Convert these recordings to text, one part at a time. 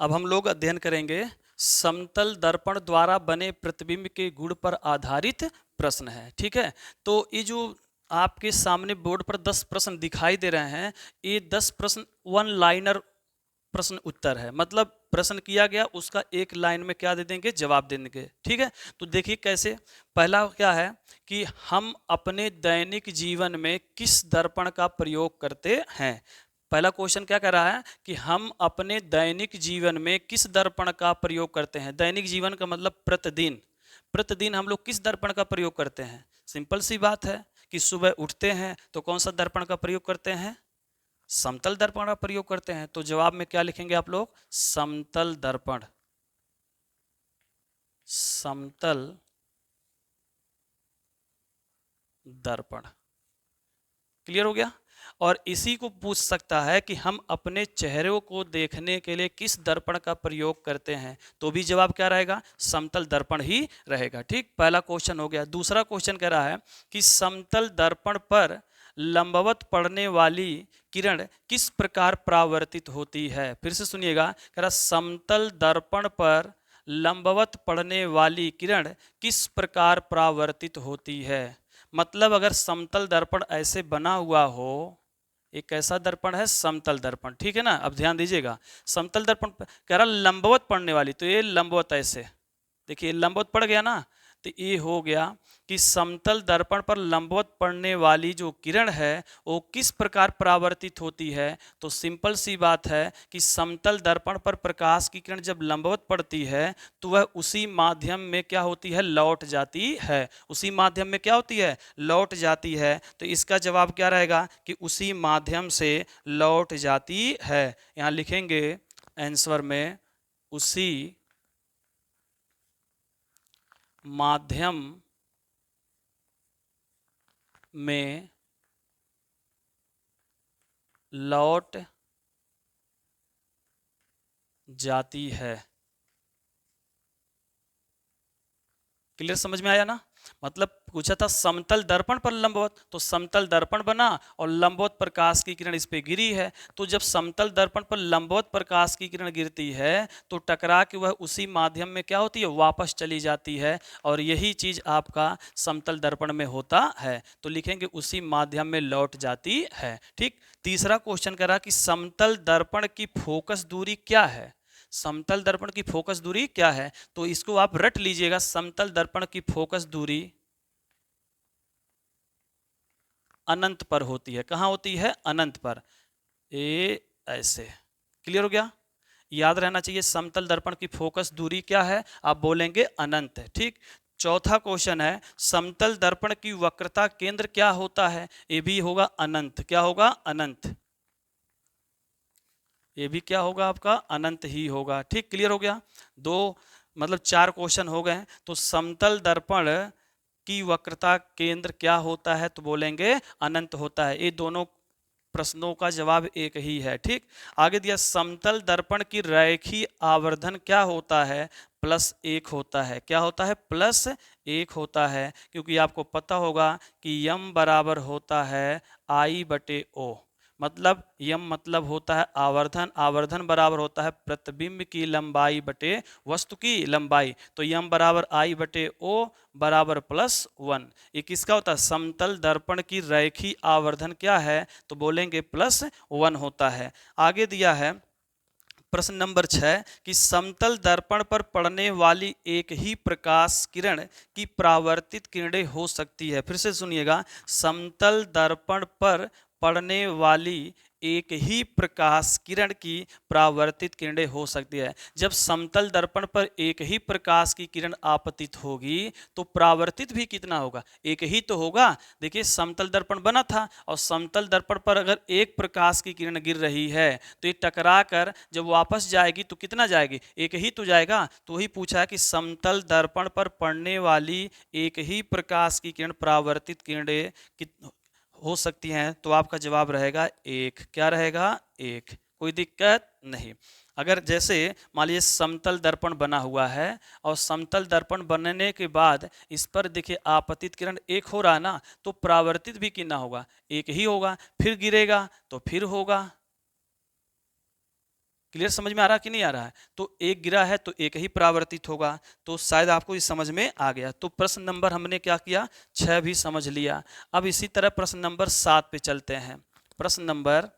अब हम लोग अध्ययन करेंगे समतल दर्पण द्वारा बने प्रतिबिंब के गुण पर आधारित प्रश्न है। ठीक है, तो ये जो आपके सामने बोर्ड पर 10 प्रश्न दिखाई दे रहे हैं, ये 10 प्रश्न वन लाइनर प्रश्न उत्तर है। मतलब प्रश्न किया गया, उसका एक लाइन में क्या दे देंगे, जवाब दे देंगे। ठीक है, तो देखिए कैसे। पहला क्या है कि हम अपने दैनिक जीवन में किस दर्पण का प्रयोग करते हैं। पहला क्वेश्चन क्या कर रहा है कि हम अपने दैनिक जीवन में किस दर्पण का प्रयोग करते हैं। दैनिक जीवन का मतलब प्रतिदिन। प्रतिदिन हम लोग किस दर्पण का प्रयोग करते हैं। सिंपल सी बात है कि सुबह उठते हैं तो कौन सा दर्पण का प्रयोग करते हैं, समतल दर्पण का प्रयोग करते हैं। तो जवाब में क्या लिखेंगे आप लोग, समतल दर्पण। समतल दर्पण। क्लियर हो गया। और इसी को पूछ सकता है कि हम अपने चेहरे को देखने के लिए किस दर्पण का प्रयोग करते हैं, तो भी जवाब क्या रहेगा, समतल दर्पण ही रहेगा। ठीक, पहला क्वेश्चन हो गया। दूसरा क्वेश्चन कह रहा है कि समतल दर्पण पर लंबवत पड़ने वाली किरण किस प्रकार परावर्तित होती है। फिर से सुनिएगा, कह रहा समतल दर्पण पर लंबवत पड़ने वाली किरण किस प्रकार परावर्तित होती है। मतलब अगर समतल दर्पण ऐसे बना हुआ हो, एक कैसा दर्पण है, समतल दर्पण। ठीक है ना, अब ध्यान दीजिएगा। समतल दर्पण कह रहा लंबवत पड़ने वाली, तो ये लंबवत ऐसे, देखिए लंबवत पड़ गया ना, तो ये हो गया कि समतल दर्पण पर लंबवत पड़ने वाली जो किरण है वो किस प्रकार परावर्तित होती है। तो सिंपल सी बात है कि समतल दर्पण पर प्रकाश की किरण जब लंबवत पड़ती है तो वह उसी माध्यम में क्या होती है, लौट जाती है। उसी माध्यम में क्या होती है, लौट जाती है। तो इसका जवाब क्या रहेगा कि उसी माध्यम से लौट जाती है। यहाँ लिखेंगे आंसर में, उसी माध्यम में लौट जाती है। क्लियर, समझ में आया ना। मतलब पूछा था समतल दर्पण पर लंबवत, तो समतल दर्पण बना और लंबवत प्रकाश की किरण इस पे गिरी है। तो जब समतल दर्पण पर लंबवत प्रकाश की किरण गिरती है तो टकरा के वह उसी माध्यम में क्या होती है, वापस चली जाती है। और यही चीज आपका समतल दर्पण में होता है। तो लिखेंगे उसी माध्यम में लौट जाती है। ठीक, तीसरा क्वेश्चन करा कि समतल दर्पण की फोकस दूरी क्या है। समतल दर्पण की फोकस दूरी क्या है, तो इसको आप रट लीजिएगा। समतल दर्पण की फोकस दूरी अनंत पर होती है। कहां होती है, अनंत पर। ए ऐसे, क्लियर हो गया। याद रहना चाहिए समतल दर्पण की फोकस दूरी क्या है, आप बोलेंगे अनंत है। ठीक, चौथा क्वेश्चन है समतल दर्पण की वक्रता केंद्र क्या होता है। ये भी होगा अनंत। क्या होगा, अनंत। ये भी क्या होगा आपका, अनंत ही होगा। ठीक, क्लियर हो गया। दो मतलब 4 क्वेश्चन हो गए। तो समतल दर्पण की वक्रता केंद्र क्या होता है, तो बोलेंगे अनंत होता है। ये दोनों प्रश्नों का जवाब एक ही है। ठीक, आगे दिया समतल दर्पण की रैखिक आवर्धन क्या होता है, +1 होता है। क्या होता है, +1 होता है। क्योंकि आपको पता होगा कि यम बराबर होता है I/O। मतलब यम मतलब होता है आवर्धन, आवर्धन बराबर होता है प्रतिबिंब की लंबाई बटे वस्तु की लंबाई। तो यम बराबर I/O बराबर +1। ये किसका होता है, समतल दर्पण की रैखिक आवर्धन क्या है, तो बोलेंगे +1 होता है। आगे दिया है प्रश्न नंबर 6 कि समतल दर्पण पर पड़ने वाली एक ही प्रकाश किरण की परावर्तित किरणें हो सकती है। फिर से सुनिएगा, समतल दर्पण पर पड़ने वाली एक ही प्रकाश किरण की परावर्तित किरणें हो सकती है। जब समतल दर्पण पर एक ही प्रकाश की किरण आपतित होगी तो परावर्तित भी कितना होगा, एक ही तो होगा। देखिए समतल दर्पण बना था और समतल दर्पण पर अगर एक प्रकाश की किरण गिर रही है तो ये टकरा कर जब वापस जाएगी तो कितना जाएगी, एक ही तो जाएगा। तो वही पूछा है कि समतल दर्पण पर पड़ने वाली एक ही प्रकाश की किरण परावर्तित किरणें हो सकती हैं। तो आपका जवाब रहेगा 1। क्या रहेगा, 1। कोई दिक्कत नहीं। अगर जैसे मान लीजिए समतल दर्पण बना हुआ है और समतल दर्पण बनने के बाद इस पर देखिए आपतित किरण 1 हो रहा है ना, तो परावर्तित भी कितना होगा, 1 ही होगा। फिर गिरेगा तो फिर होगा, क्लियर समझ में आ रहा है कि नहीं आ रहा है? तो एक गिरा है तो एक ही परावर्तित होगा। तो शायद आपको ये समझ में आ गया। तो प्रश्न नंबर हमने क्या किया, 6 भी समझ लिया। अब इसी तरह प्रश्न नंबर 7 पे चलते हैं। प्रश्न नंबर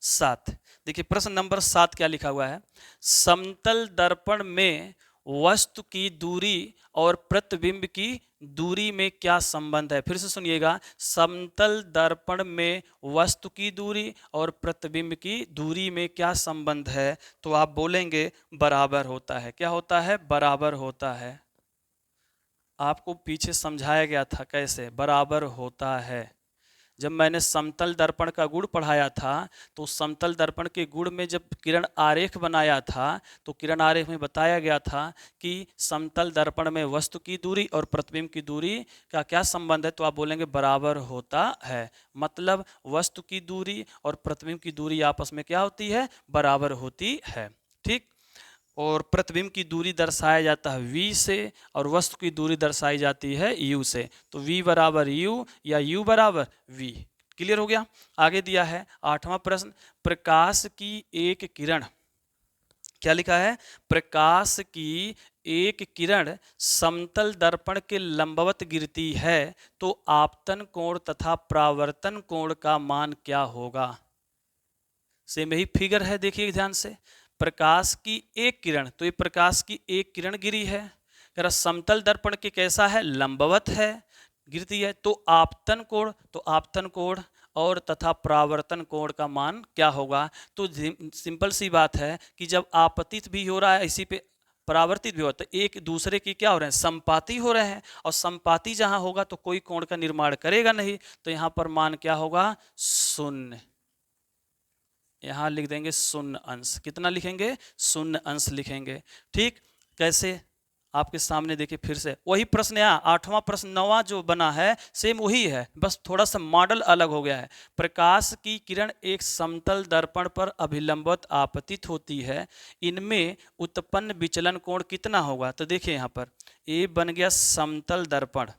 7 देखिए, प्रश्न नंबर 7 क्या लिखा हुआ है, समतल दर्पण में वस्तु की दूरी और प्रतिबिंब की दूरी में क्या संबंध है? फिर से सुनिएगा, समतल दर्पण में वस्तु की दूरी और प्रतिबिंब की दूरी में क्या संबंध है? तो आप बोलेंगे बराबर होता है। क्या होता है? बराबर होता है। आपको पीछे समझाया गया था कैसे बराबर होता है। जब मैंने समतल दर्पण का गुण पढ़ाया था, तो समतल दर्पण के गुण में जब किरण आरेख बनाया था, तो किरण आरेख में बताया गया था कि समतल दर्पण में वस्तु की दूरी और प्रतिबिंब की दूरी का क्या संबंध है? तो आप बोलेंगे बराबर होता है। मतलब वस्तु की दूरी और प्रतिबिंब की दूरी आपस में क्या होती है? बराबर होती है। ठीक। और प्रतिबिंब की दूरी दर्शाया जाता है v से और वस्तु की दूरी दर्शाई जाती है u से। तो v बराबर u या u बराबर v। क्लियर हो गया? आगे दिया है 8वां प्रश्न, प्रकाश की एक किरण, क्या लिखा है? प्रकाश की एक किरण समतल दर्पण के लंबवत गिरती है तो आपतन कोण तथा परावर्तन कोण का मान क्या होगा? सेम यही फिगर है, देखिए ध्यान से। प्रकाश की एक किरण, तो ये प्रकाश की एक किरण गिरी है, जरा समतल दर्पण के कैसा है? लंबवत है, गिरती है। तो आपतन कोण, तो आपतन कोण और तथा परावर्तन कोण का मान क्या होगा? तो सिंपल सी बात है कि जब आपतित भी हो रहा है इसी पे परावर्तित भी होता है, एक दूसरे की क्या हो रहे हैं? संपाती हो रहे हैं। और संपाती जहां होगा तो कोई कोण का निर्माण करेगा नहीं, तो यहां पर मान क्या होगा? शून्य। यहां लिख देंगे शून्य अंश। कितना लिखेंगे? शून्य अंश लिखेंगे। ठीक। कैसे? आपके सामने देखिए, फिर से वही प्रश्न, यहाँ 8वां प्रश्न 9वां जो बना है सेम वही है, बस थोड़ा सा मॉडल अलग हो गया है। प्रकाश की किरण एक समतल दर्पण पर अभिलंबवत आपतित होती है, इनमें उत्पन्न विचलन कोण कितना होगा? तो देखिए यहाँ पर ये बन गया समतल दर्पण।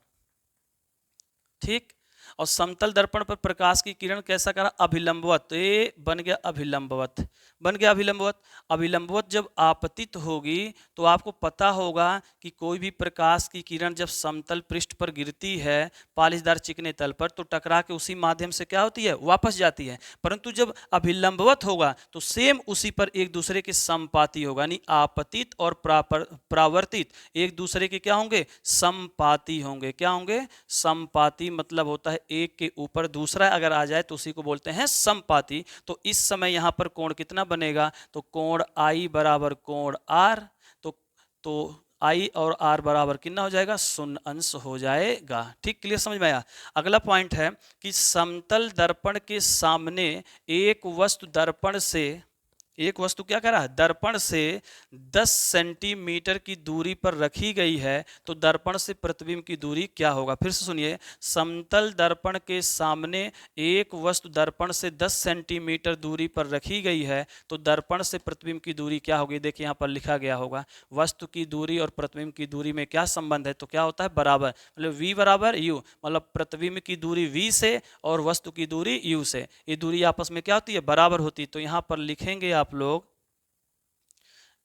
ठीक। और समतल दर्पण पर प्रकाश की किरण कैसा करा? अभिलंबवत। तो ये बन गया अभिलंबवत, बन गया अभिलंबवत। अभिलंबवत जब आपतित होगी तो आपको पता होगा कि कोई भी प्रकाश की किरण जब समतल पृष्ठ पर गिरती है पालिशदार चिकने तल पर, तो टकरा के उसी माध्यम से क्या होती है? वापस जाती है। परंतु जब अभिलंबवत होगा तो सेम उसी पर एक दूसरे के संपाती होगा, यानी आपतित और परावर्तित एक दूसरे के क्या होंगे? संपाती होंगे। क्या होंगे? संपाती। मतलब होता है एक के ऊपर दूसरा अगर आ जाए तो उसी को बोलते हैं संपाती। तो इस समय यहां पर कोण कितना बनेगा? तो कोण I बराबर कोण R। तो I और R बराबर कितना हो जाएगा? शून्य अंश हो जाएगा। ठीक। क्लियर समझ में आया? अगला पॉइंट है कि समतल दर्पण के सामने एक वस्तु दर्पण से, एक वस्तु क्या कर रहा है? दर्पण से 10 सेंटीमीटर की दूरी पर रखी गई है, तो दर्पण से प्रतिबिंब की दूरी क्या होगा? फिर से सुनिए, समतल दर्पण के सामने एक वस्तु दर्पण से 10 सेंटीमीटर दूरी पर रखी गई है, तो दर्पण से प्रतिबिंब की दूरी क्या होगी? देखिए यहाँ पर लिखा गया होगा, वस्तु की दूरी और प्रतिबिंब की दूरी में क्या संबंध है? तो क्या होता है? बराबर। मतलब v बराबर u, मतलब प्रतिबिंब की दूरी v से और वस्तु की दूरी u से, ये दूरी आपस में क्या होती है? बराबर होती है। तो यहाँ पर लिखेंगे आप लोग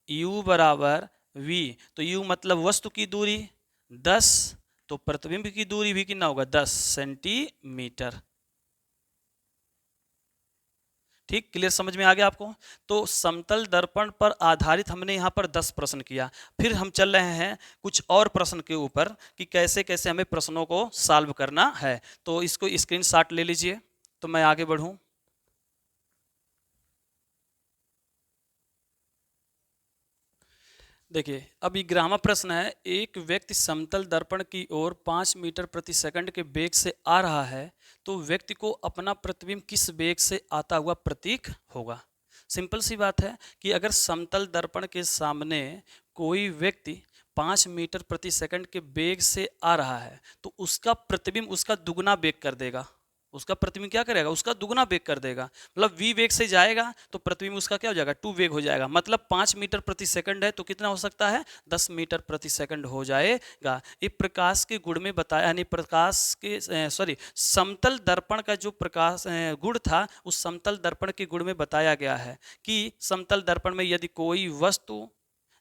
u बराबर v। तो u मतलब वस्तु की दूरी 10, तो प्रतिबिंब की दूरी भी कितना होगा? 10 सेंटीमीटर। ठीक। क्लियर समझ में आ गया आपको? तो समतल दर्पण पर आधारित हमने यहाँ पर 10 प्रश्न किया। फिर हम चल रहे हैं कुछ और प्रश्न के ऊपर कि कैसे कैसे हमें प्रश्नों को सॉल्व करना है। तो इसको स्क्रीनशॉट ले लीजिए, तो मैं आगे बढ़ूं। देखिए, अब 11वां प्रश्न है, एक व्यक्ति समतल दर्पण की ओर 5 मीटर प्रति सेकंड के वेग से आ रहा है, तो व्यक्ति को अपना प्रतिबिंब किस वेग से आता हुआ प्रतीक होगा? सिंपल सी बात है कि अगर समतल दर्पण के सामने कोई व्यक्ति 5 मीटर प्रति सेकंड के वेग से आ रहा है, तो उसका प्रतिबिंब उसका दुगना वेग कर देगा। उसका प्रतिबिंब क्या करेगा, उसका दुगना वेग कर देगा। मतलब v वेग से जाएगा तो प्रतिबिंब उसका क्या हो जाएगा, 2 वेग हो जाएगा। मतलब 5 मीटर प्रति सेकंड है तो कितना हो सकता है, 10 मीटर प्रति सेकंड हो जाएगा। ये प्रकाश के गुण में बताया, यानी प्रकाश के समतल दर्पण का जो प्रकाश गुण था, उस समतल दर्पण के गुण में बताया गया है कि समतल दर्पण में यदि कोई वस्तु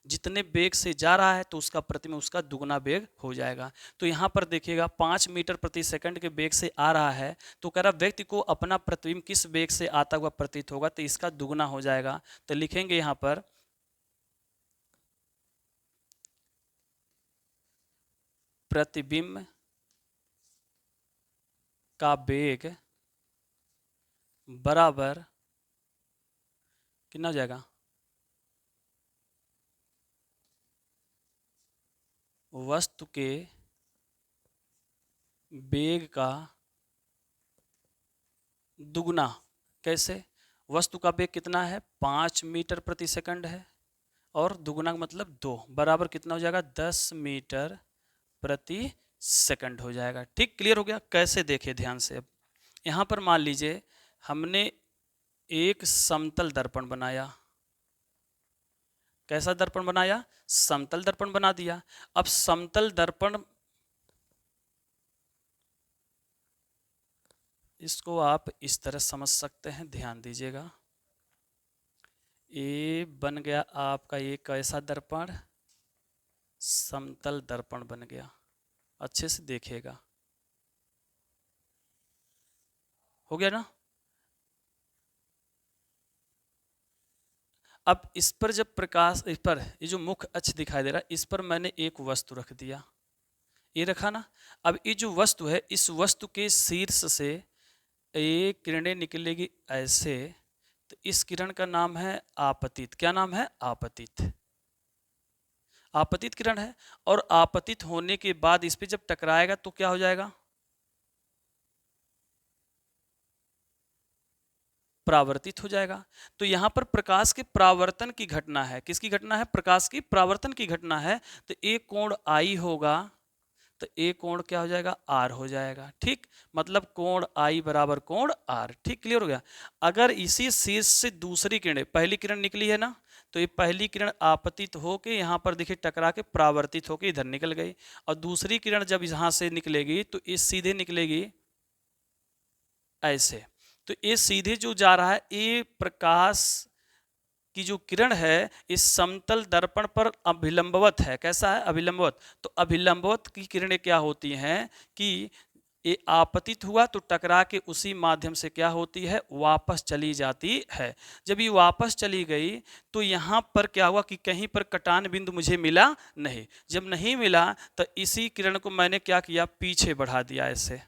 जितने वेग से जा रहा है तो उसका प्रतिबिंब उसका दुगना वेग हो जाएगा। तो यहाँ पर देखिएगा 5 मीटर प्रति सेकंड के वेग से आ रहा है, तो कह रहा व्यक्ति को अपना प्रतिबिंब किस वेग से आता हुआ प्रतीत होगा, तो इसका दुगना हो जाएगा। तो लिखेंगे यहाँ पर प्रतिबिंब का वेग बराबर कितना हो जाएगा, वस्तु के वेग का दुगना। कैसे, वस्तु का वेग कितना है, 5 मीटर प्रति सेकंड है, और दुगना का मतलब 2, बराबर कितना हो जाएगा, 10 मीटर प्रति सेकंड हो जाएगा। ठीक, क्लियर हो गया। कैसे देखे ध्यान से। अब यहाँ पर मान लीजिए हमने एक समतल दर्पण बनाया। कैसा दर्पण बनाया, समतल दर्पण बना दिया। अब समतल दर्पण, इसको आप इस तरह समझ सकते हैं, ध्यान दीजिएगा। ये बन गया आपका एक कैसा दर्पण, समतल दर्पण बन गया। अच्छे से देखिएगा, हो गया ना। अब इस पर जब प्रकाश, इस पर ये जो मुख्य अक्ष दिखाई दे रहा है, इस पर मैंने एक वस्तु रख दिया, ये रखा ना। अब ये जो वस्तु है, इस वस्तु के शीर्ष से ये किरणें निकलेगी ऐसे, तो इस किरण का नाम है आपतित। क्या नाम है, आपतित। आपतित किरण है। और आपतित होने के बाद इस पे जब टकराएगा तो क्या हो जाएगा, परावर्तित हो जाएगा। तो यहां पर प्रकाश के परावर्तन की घटना है। किसकी घटना है, प्रकाश की परावर्तन की घटना है। तो एक कोण आई होगा, तो एक कोण क्या हो जाएगा, आर हो जाएगा। ठीक, मतलब कोण आई बराबर कोण आर। ठीक, क्लियर हो गया। अगर इसी शीर्ष से दूसरी किरण, पहली किरण निकली है ना, तो ये पहली किरण आपतित होके यहाँ पर देखिए टकरा के परावर्तित होके इधर निकल गई, और दूसरी किरण जब यहाँ से निकलेगी तो ये सीधे निकलेगी ऐसे। तो ये सीधे जो जा रहा है, ये प्रकाश की जो किरण है इस समतल दर्पण पर अभिलंबवत है। कैसा है, अभिलंबवत। तो अभिलंबवत की किरणें क्या होती हैं कि ये आपतित हुआ तो टकरा के उसी माध्यम से क्या होती है, वापस चली जाती है। जब ये वापस चली गई तो यहाँ पर क्या हुआ कि कहीं पर कटान बिंदु मुझे मिला नहीं। जब नहीं मिला तो इसी किरण को मैंने क्या किया, पीछे बढ़ा दिया, ऐसे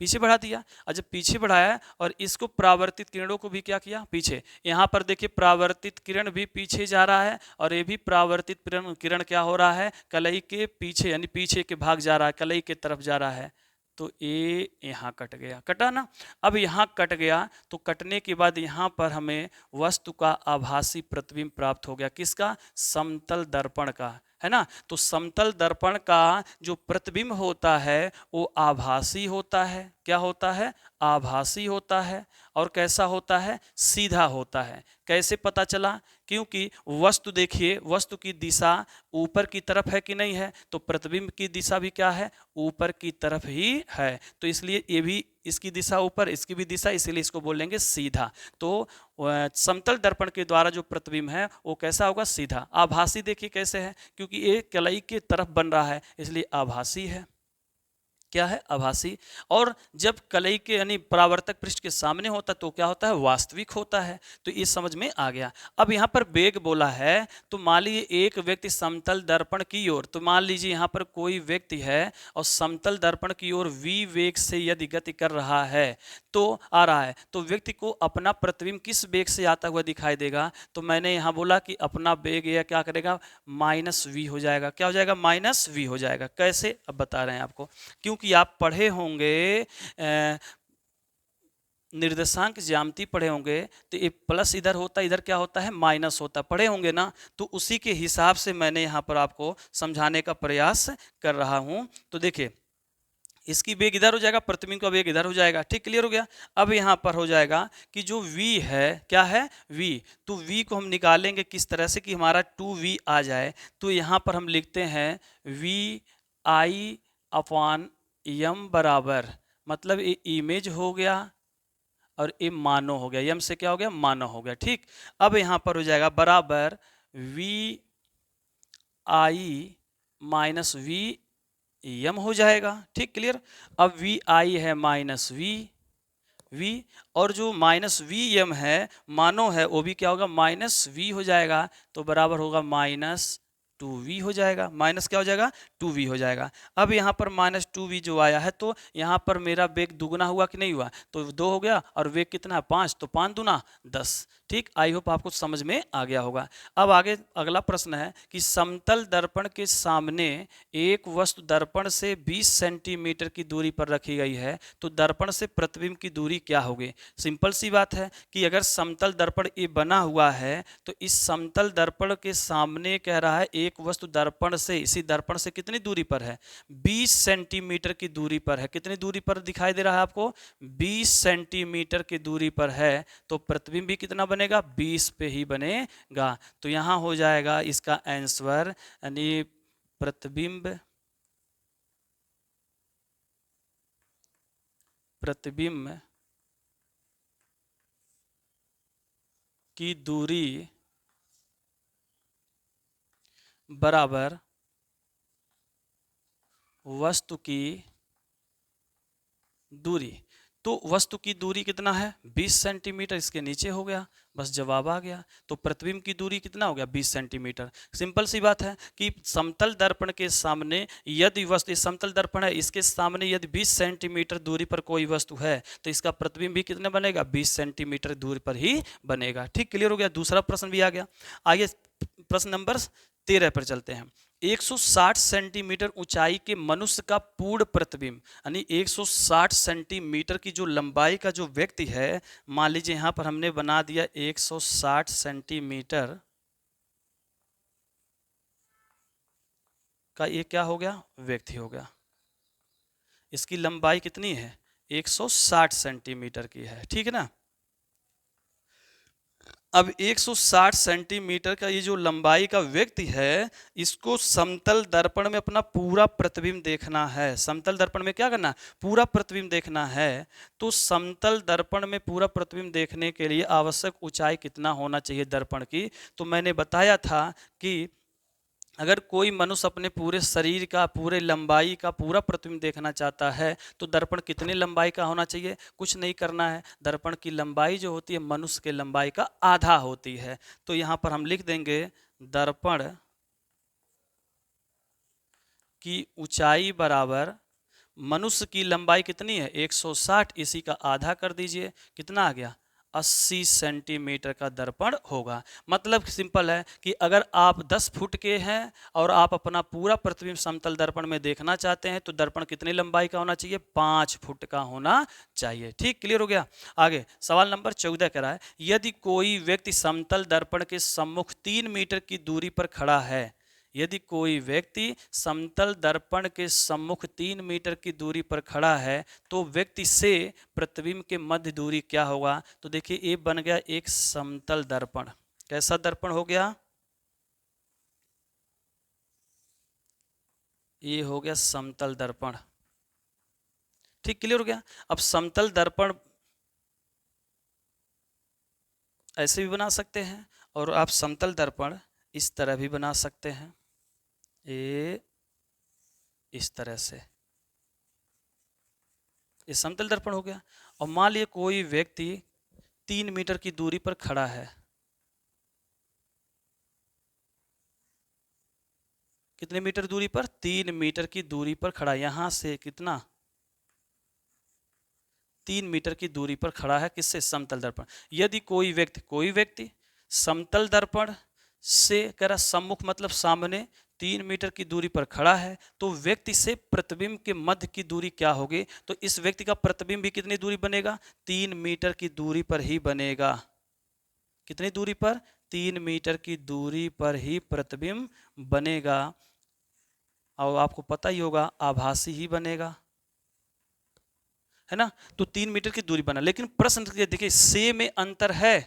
पीछे बढ़ा दिया। और जब पीछे बढ़ाया और इसको परावर्तित किरणों को भी क्या किया, पीछे। यहाँ पर देखिए परावर्तित किरण भी पीछे जा रहा है, और ये भी परावर्तित किरण क्या हो रहा है, कलई के पीछे, यानी पीछे के भाग जा रहा है, कलई के तरफ जा रहा है। तो ये यहाँ कट गया, कटा ना। अब यहाँ कट गया तो कटने के बाद यहाँ पर हमें वस्तु का आभासी प्रतिबिंब प्राप्त हो गया। किसका, समतल दर्पण का, है ना। तो समतल दर्पण का जो प्रतिबिंब होता है वो आभासी होता है। क्या होता है, आभासी होता है। और कैसा होता है, सीधा होता है। कैसे पता चला, क्योंकि वस्तु देखिए, वस्तु की दिशा ऊपर की तरफ है कि नहीं है, तो प्रतिबिंब की दिशा भी क्या है, ऊपर की तरफ ही है। तो इसलिए ये भी, इसकी दिशा ऊपर, इसकी भी दिशा, इसीलिए इसको बोलेंगे सीधा। तो समतल दर्पण के द्वारा जो प्रतिबिंब है वो कैसा होगा, सीधा। आभासी देखिए कैसे है, क्योंकि ये कलई के तरफ बन रहा है, इसलिए आभासी है। क्या है, आभासी। और जब कलई के यानी परावर्तक पृष्ठ के सामने होता तो क्या होता है, वास्तविक होता है। तो ये समझ में आ गया। अब यहाँ पर वेग बोला है, तो मान लीजिए एक व्यक्ति समतल दर्पण की ओर, तो मान लीजिए यहाँ पर कोई व्यक्ति है और समतल दर्पण की ओर v वेग से यदि गति कर रहा है, तो आ रहा है, तो व्यक्ति को अपना प्रतिबिंब किस वेग से आता हुआ दिखाई देगा। तो मैंने यहाँ बोला कि अपना वेग यह क्या करेगा, -v हो जाएगा। क्या हो जाएगा, -v हो जाएगा। कैसे, अब बता रहे हैं आपको। क्योंकि आप पढ़े होंगे निर्देशांक ज्यामिति पढ़े होंगे, तो ये प्लस इधर होता है, इधर क्या होता है, माइनस होता है, पढ़े होंगे ना। तो उसी के हिसाब से मैंने यहाँ पर आपको समझाने का प्रयास कर रहा हूँ। तो देखिए इसकी वेग इधर हो जाएगा, प्रतिबिंब का वेग इधर हो जाएगा। ठीक, क्लियर हो गया। अब यहाँ पर हो जाएगा कि जो v है, क्या है v, तो v को हम निकालेंगे किस तरह से कि हमारा 2v आ जाए। तो यहाँ पर हम लिखते हैं v i अपॉन m बराबर, मतलब ये इमेज हो गया और ये मानो हो गया, यम से क्या हो गया, मानो हो गया। ठीक, अब यहाँ पर हो जाएगा बराबर v i माइनस v यम हो जाएगा। ठीक, क्लियर। अब वी आई है माइनस वी, और जो माइनस वी एम है मानो है, वो भी क्या होगा, माइनस वी हो जाएगा। तो बराबर होगा माइनस 2v हो जाएगा, माइनस क्या हो जाएगा, 2v हो जाएगा। अब यहाँ पर माइनस 2v जो आया है, तो यहाँ पर मेरा वेग दुगना हुआ कि नहीं हुआ, तो 2 हो गया, और वेग कितना है 5, तो 5 दूना 10। ठीक, आई होप आपको समझ में आ गया होगा। अब आगे अगला प्रश्न है कि समतल दर्पण के सामने एक वस्तु दर्पण से 20 सेंटीमीटर की दूरी पर रखी गई है, तो दर्पण से प्रतिबिंब की दूरी क्या होगी। सिंपल सी बात है कि अगर समतल दर्पण ये बना हुआ है, तो इस समतल दर्पण के सामने कह रहा है एक वस्तु दर्पण से, इसी दर्पण से कितनी दूरी पर है, 20 सेंटीमीटर की दूरी पर है। कितनी दूरी पर दिखाई दे रहा है आपको, 20 सेंटीमीटर की दूरी पर है, तो प्रतिबिंब भी कितना बनेगा, 20 पे ही बनेगा। तो यहां हो जाएगा इसका आंसर, यानी प्रतिबिंब की दूरी बराबर वस्तु की दूरी। तो वस्तु की दूरी कितना है, 20 सेंटीमीटर, इसके नीचे हो गया, बस जवाब आ गया। तो प्रतिबिंब की दूरी कितना हो गया, 20 सेंटीमीटर। सिंपल सी बात है कि समतल दर्पण के सामने यदि वस्तु, समतल दर्पण है, इसके सामने यदि 20 सेंटीमीटर दूरी पर कोई वस्तु है, तो इसका प्रतिबिंब भी कितना बनेगा, 20 सेंटीमीटर दूरी पर ही बनेगा। ठीक, क्लियर हो गया। दूसरा प्रश्न भी आ गया। आगे प्रश्न नंबर 13 पर चलते हैं। 160 सेंटीमीटर ऊंचाई के मनुष्य का पूर्ण प्रतिबिंब, यानी 160 सेंटीमीटर की जो लंबाई का जो व्यक्ति है, मान लीजिए यहां पर हमने बना दिया 160 सेंटीमीटर का, ये क्या हो गया, व्यक्ति हो गया। इसकी लंबाई कितनी है, 160 सेंटीमीटर की है। ठीक है ना। अब 160 सेंटीमीटर का ये जो लंबाई का व्यक्ति है, इसको समतल दर्पण में अपना पूरा प्रतिबिंब देखना है। समतल दर्पण में क्या करना है, पूरा प्रतिबिंब देखना है। तो समतल दर्पण में पूरा प्रतिबिंब देखने के लिए आवश्यक ऊंचाई कितना होना चाहिए दर्पण की, तो मैंने बताया था कि अगर कोई मनुष्य अपने पूरे शरीर का, पूरे लंबाई का पूरा प्रतिबिंब देखना चाहता है, तो दर्पण कितनी लंबाई का होना चाहिए, कुछ नहीं करना है। दर्पण की लंबाई जो होती है मनुष्य के लंबाई का आधा होती है। तो यहाँ पर हम लिख देंगे दर्पण की ऊंचाई बराबर मनुष्य की लंबाई कितनी है, 160, इसी का आधा कर दीजिए, कितना आ गया, 80 सेंटीमीटर का दर्पण होगा। मतलब सिंपल है कि अगर आप 10 फुट के हैं और आप अपना पूरा प्रतिबिंब समतल दर्पण में देखना चाहते हैं, तो दर्पण कितनी लंबाई का होना चाहिए, 5 फुट का होना चाहिए। ठीक, क्लियर हो गया। आगे सवाल नंबर 14 कह रहा है, यदि कोई व्यक्ति समतल दर्पण के सम्मुख 3 मीटर की दूरी पर खड़ा है, यदि कोई व्यक्ति समतल दर्पण के सम्मुख 3 मीटर की दूरी पर खड़ा है, तो व्यक्ति से प्रतिबिंब के मध्य दूरी क्या होगा। तो देखिए ये बन गया एक समतल दर्पण। कैसा दर्पण हो गया, ये हो गया समतल दर्पण। ठीक, क्लियर हो गया। अब समतल दर्पण ऐसे भी बना सकते हैं, और आप समतल दर्पण इस तरह भी बना सकते हैं, ये इस तरह से, ये समतल दर्पण हो गया। और मान लिया कोई व्यक्ति 3 मीटर की दूरी पर खड़ा है, कितने मीटर दूरी पर, 3 मीटर की दूरी पर खड़ा, यहां से कितना, 3 मीटर की दूरी पर खड़ा है, किससे, समतल दर्पण। यदि कोई व्यक्ति समतल दर्पण से, कह रहा सम्मुख मतलब सामने, 3 मीटर की दूरी पर खड़ा है, तो व्यक्ति से प्रतिबिंब के मध्य की दूरी क्या होगी। तो इस व्यक्ति का प्रतिबिंब भी कितनी दूरी बनेगा, 3 मीटर की दूरी पर ही बनेगा। कितनी दूरी पर, 3 मीटर की दूरी पर ही प्रतिबिंब बनेगा। और आपको पता ही होगा आभासी ही बनेगा। है ना, तो 3 मीटर की दूरी बना। लेकिन प्रश्न देखिए से में अंतर है,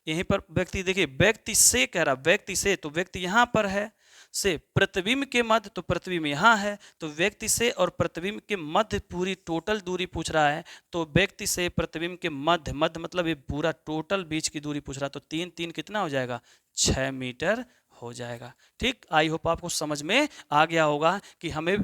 यहीं पर व्यक्ति देखिए व्यक्ति से कह रहा, व्यक्ति से तो व्यक्ति यहां पर है, से प्रतिबिंब के मध्य तो प्रतिबिंब यहाँ है, तो व्यक्ति से और प्रतिबिंब के मध्य पूरी टोटल दूरी पूछ रहा है, तो व्यक्ति से प्रतिबिंब के मध्य, मध्य मतलब ये पूरा टोटल बीच की दूरी पूछ रहा है, तो 3 3 कितना हो जाएगा, 6 मीटर हो जाएगा। ठीक, आई होप आपको समझ में आ गया होगा कि हमें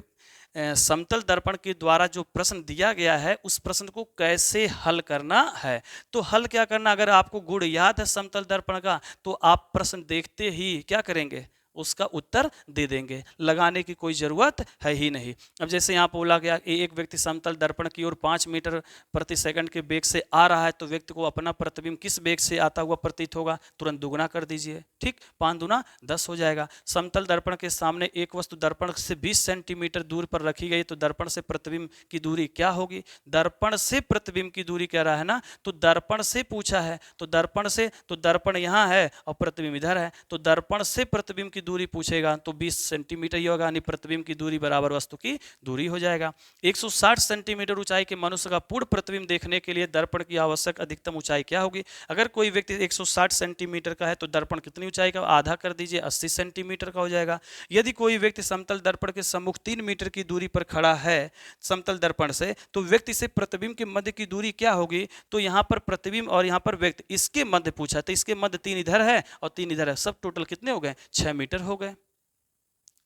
समतल दर्पण के द्वारा जो प्रश्न दिया गया है उस प्रश्न को कैसे हल करना है। तो हल क्या करना, अगर आपको गुण याद है समतल दर्पण का तो आप प्रश्न देखते ही क्या करेंगे, उसका उत्तर दे देंगे, लगाने की कोई जरूरत है ही नहीं। अब जैसे यहाँ बोला गया एक व्यक्ति समतल दर्पण की ओर 5 मीटर प्रति सेकंड के वेग से आ रहा है, तो व्यक्ति को अपना प्रतिबिंब किस वेग से आता हुआ प्रतीत होगा, तुरंत दुगुना कर दीजिए। ठीक, 5 दूना 10 हो जाएगा। समतल दर्पण के सामने एक वस्तु दर्पण से 20 सेंटीमीटर दूर पर रखी गई, तो दर्पण से प्रतिबिंब की दूरी क्या होगी, दर्पण से प्रतिबिंब की दूरी कह रहा है ना, तो दर्पण से पूछा है, तो दर्पण से, तो दर्पण यहाँ है और प्रतिबिंब इधर है, तो दर्पण से प्रतिबिंब की दूरी पूछेगा तो 20 सेंटीमीटर ही होगा, यानी प्रतिबिंब की दूरी बराबर वस्तु की दूरी हो जाएगा। 160 सेंटीमीटर ऊंचाई के मनुष्य का पूर्ण प्रतिबिंब देखने के लिए दर्पण की आवश्यक अधिकतम ऊंचाई क्या होगी। अगर कोई व्यक्ति 160 सेंटीमीटर का है तो दर्पण कितनी ऊंचाई का, आधा कर दीजिए, 80 सेंटीमीटर का हो जाएगा। यदि कोई व्यक्ति समतल दर्पण के सम्मुख 3 मीटर की दूरी पर खड़ा है समतल दर्पण से, तो व्यक्ति से प्रतिबिंब के मध्य की दूरी क्या होगी, तो यहां पर प्रतिबिंब और यहां पर व्यक्ति, इसके मध्य पूछा, तो इसके मध्य 3 इधर है और 3 इधर है, सब टोटल कितने हो गए, 6 मीटर हो गए।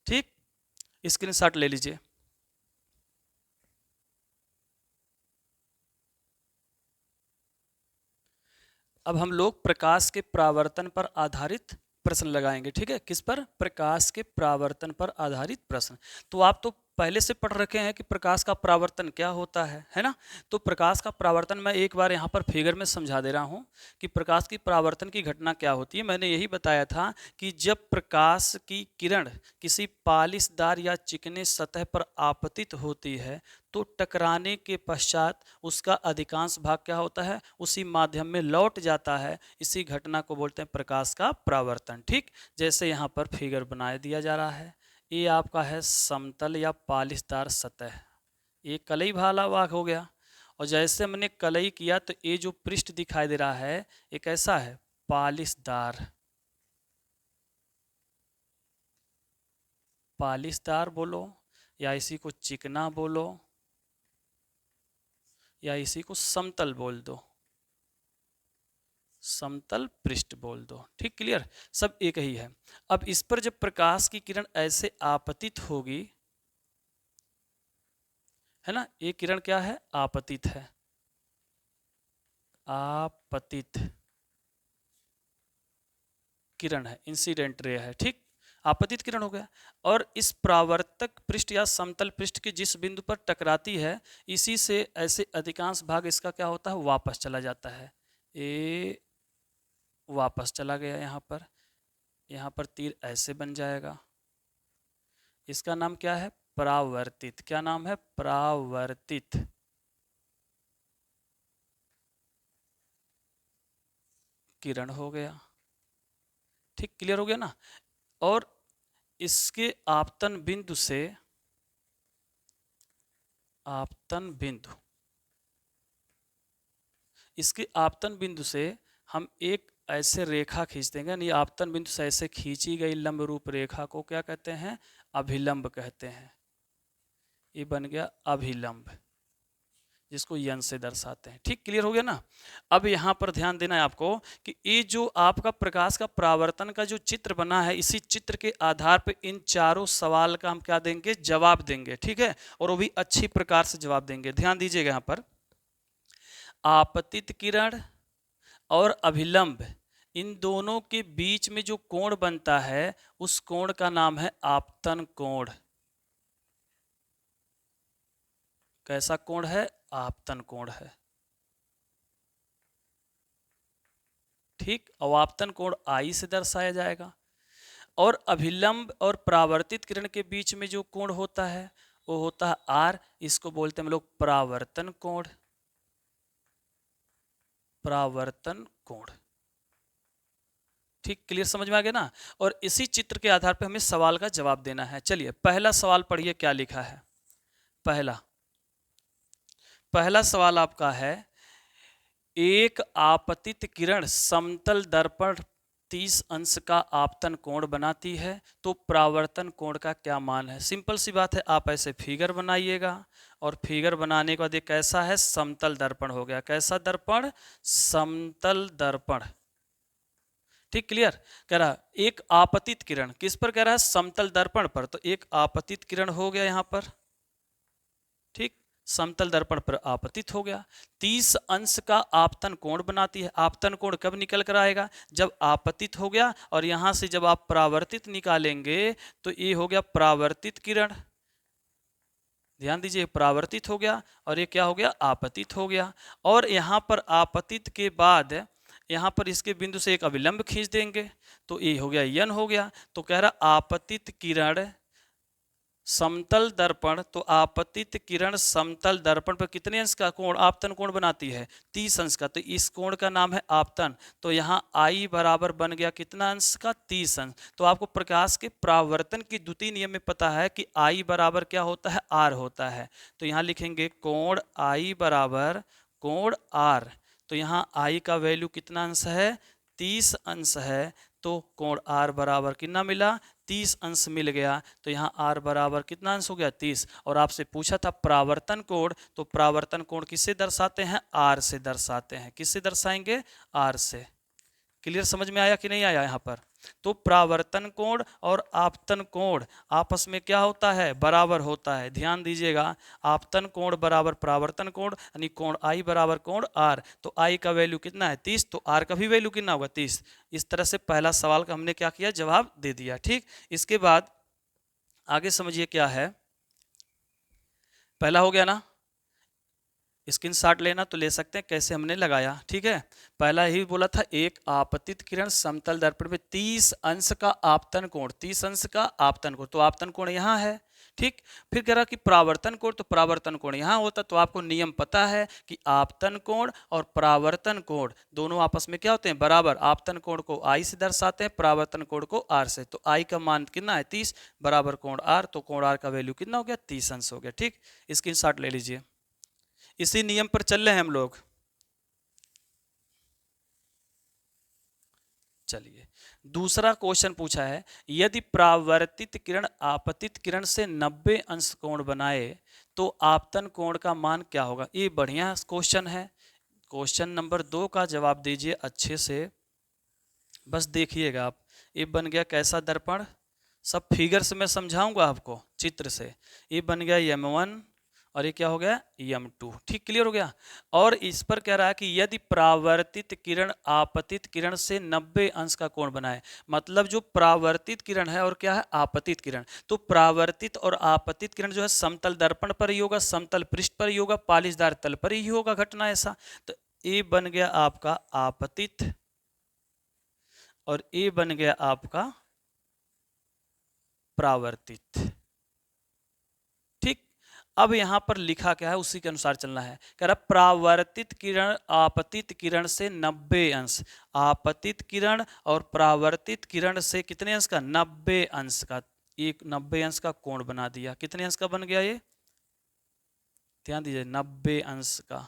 ठीक, स्क्रीनशॉट ले लीजिए। अब हम लोग प्रकाश के परावर्तन पर आधारित प्रश्न लगाएंगे। ठीक है, किस पर, प्रकाश के परावर्तन पर आधारित प्रश्न। तो आप तो पहले से पढ़ रखे हैं कि प्रकाश का परावर्तन क्या होता है ना। तो प्रकाश का परावर्तन मैं एक बार यहाँ पर फिगर में समझा दे रहा हूँ कि प्रकाश की परावर्तन की घटना क्या होती है। मैंने यही बताया था कि जब प्रकाश की किरण किसी पालिशदार या चिकने सतह पर आपतित होती है तो टकराने के पश्चात उसका अधिकांश भाग क्या होता है, उसी माध्यम में लौट जाता है। इसी घटना को बोलते हैं प्रकाश का परावर्तन। ठीक, जैसे यहाँ पर फिगर बना दिया जा रहा है, ये आपका है समतल या पालिशदार सतह, ये कलई भाला वाक हो गया, और जैसे मैंने कलई किया तो ये जो पृष्ठ दिखाई दे रहा है ये कैसा है, पालिशदार, पालिशदार बोलो या इसी को चिकना बोलो या इसी को समतल बोल दो, समतल पृष्ठ बोल दो। ठीक, क्लियर, सब एक ही है। अब इस पर जब प्रकाश की किरण ऐसे आपतित होगी, है ना, ये किरण क्या है, आपतित है, आपतित किरण है, इंसिडेंट रे है। ठीक, आपतित किरण हो गया, और इस परावर्तक पृष्ठ या समतल पृष्ठ के जिस बिंदु पर टकराती है इसी से ऐसे अधिकांश भाग इसका क्या होता है, वापस चला जाता है। ये वापस चला गया, यहाँ पर तीर ऐसे बन जाएगा, इसका नाम क्या है, परावर्तित। क्या नाम है, परावर्तित किरण हो गया। ठीक, क्लियर हो गया ना। और इसके आपतन बिंदु से, आपतन बिंदु, इसके आपतन बिंदु से हम एक ऐसे रेखा खींच देंगे, यानी आपतन बिंदु से ऐसे खींची गई लंब रूप रेखा को क्या कहते हैं, अभिलंब कहते हैं। ये बन गया अभिलंब, जिसको यन से दर्शाते हैं। ठीक, क्लियर हो गया ना। अब यहाँ पर ध्यान देना है आपको कि ये जो आपका प्रकाश का परावर्तन का जो चित्र बना है, इसी चित्र के आधार पर इन चारों सवाल का हम क्या देंगे, जवाब देंगे। ठीक है, और वो भी अच्छी प्रकार से जवाब देंगे। ध्यान दीजिएगा, यहाँ पर आपतित किरण और अभिलंब, इन दोनों के बीच में जो कोण बनता है उस कोण का नाम है आपतन कोण। कैसा कोण है, आपतन कोण है। ठीक, अवापतन कोण आई से दर्शाया जाएगा। और अभिलंब और परावर्तित किरण के बीच में जो कोण होता है वो होता है आर, इसको बोलते हैं हम लोग परावर्तन कोण, परावर्तन कोण। ठीक, क्लियर, समझ में आ गया ना। और इसी चित्र के आधार पर हमें सवाल का जवाब देना है। चलिए पहला सवाल पढ़िए क्या लिखा है। पहला, पहला सवाल आपका है, एक आपतित किरण समतल दर्पण 30 अंश का आपतन कोण बनाती है, तो परावर्तन कोण का क्या मान है। सिंपल सी बात है, आप ऐसे फिगर बनाइएगा और फिगर बनाने के बाद ये कैसा है, समतल दर्पण हो गया। कैसा दर्पण, समतल दर्पण। ठीक, क्लियर। कह रहा एक आपतित किरण किस पर कह रहा है, समतल दर्पण पर, तो एक आपतित किरण हो गया यहां पर। ठीक, समतल दर्पण पर आपतित हो गया, 30 अंश का आपतन कोण बनाती है। आपतन कोण कब निकल कर आएगा, जब आपतित हो गया, और यहां से जब आप परावर्तित निकालेंगे तो ये हो गया परावर्तित किरण। ध्यान दीजिए, परावर्तित हो गया और ये क्या हो गया, आपतित हो गया। और यहां पर आपतित के बाद यहां पर इसके बिंदु से एक अविलंब खींच देंगे तो ये हो गया यन हो गया। तो कह रहा आपतित किरण समतल दर्पण, तो आपतित किरण समतल दर्पण पर कितने अंश का कोण, आपतन कोण बनाती है, 30 अंश का। तो इस कोण का नाम है आपतन। तो यहाँ I बराबर बन गया कितना अंश का, 30 अंश। तो आपको प्रकाश के परावर्तन की द्वितीय नियम में पता है कि I बराबर क्या होता है, R होता है। तो यहाँ लिखेंगे कोण I बराबर कोण R। तो यहाँ I का वैल्यू कितना अंश है, 30 अंश है। तो कोण R बराबर कितना मिला, 30 अंश मिल गया। तो यहाँ R बराबर कितना अंश हो गया, 30। और आपसे पूछा था परावर्तन कोण, तो परावर्तन कोण किससे दर्शाते हैं, R से दर्शाते हैं। किससे दर्शाएंगे, R से। क्लियर, समझ में आया कि नहीं आया यहाँ पर। तो परावर्तन कोण और आपतन कोण आपस में क्या होता है, बराबर होता है। ध्यान दीजिएगा, आपतन कोण बराबर परावर्तन कोण, यानी कोण I बराबर कोण R। तो I का वैल्यू कितना है, 30, तो R का भी वैल्यू कितना होगा, 30। इस तरह से पहला सवाल का हमने क्या किया, जवाब दे दिया। ठीक, इसके बाद आगे समझिए क्या है। पहला हो गया ना, स्क्रीनशॉट लेना तो ले सकते हैं, कैसे हमने लगाया। ठीक है, पहला ही बोला था, एक आपतित किरण समतल दर्पण में 30 अंश का आपतन कोण, 30 अंश का आपतन कोण, तो आपतन कोण यहाँ है। ठीक, फिर कह रहा कि परावर्तन कोण, तो परावर्तन कोण यहाँ होता। तो आपको नियम पता है कि आपतन कोण और परावर्तन कोण दोनों आपस में क्या होते हैं, बराबर। आपतन कोण को I से दर्शाते हैं, परावर्तन कोण को R से। तो I का मान कितना है, 30 बराबर कोण R। तो कोण R का वैल्यू कितना हो गया, 30 अंश हो गया। ठीक, स्क्रीनशॉट ले लीजिए, इसी नियम पर चल रहे हैं हम लोग। चलिए, दूसरा क्वेश्चन पूछा है, यदि परावर्तित किरण आपतित किरण से 90 अंश कोण बनाए तो आपतन कोण का मान क्या होगा। ये बढ़िया क्वेश्चन है। क्वेश्चन नंबर 2 का जवाब दीजिए अच्छे से, बस देखिएगा आप। ये बन गया कैसा दर्पण, सब फिगर से मैं समझाऊंगा आपको, चित्र से। ये बन गया M1 और ये क्या हो गया, M2। ठीक, क्लियर हो गया। और इस पर कह रहा है कि यदि परावर्तित किरण आपतित किरण से 90 अंश का कोण बनाए, मतलब जो परावर्तित किरण है और क्या है, आपतित किरण। तो परावर्तित और आपतित किरण जो है समतल दर्पण पर ही होगा, समतल पृष्ठ पर ही होगा, पालिशदार तल पर ही होगा घटना ऐसा। तो ये बन गया आपका आपतित और ये बन गया आपका परावर्तित। ठीक, अब यहां पर लिखा क्या है, उसी के अनुसार चलना है। कह रहा परावर्तित किरण आपतित किरण से 90 अंश, आपतित किरण और परावर्तित किरण से कितने अंश का, 90 अंश का। एक 90 अंश का कोण बना दिया। कितने अंश का बन गया ये, ध्यान दीजिए, 90 अंश का।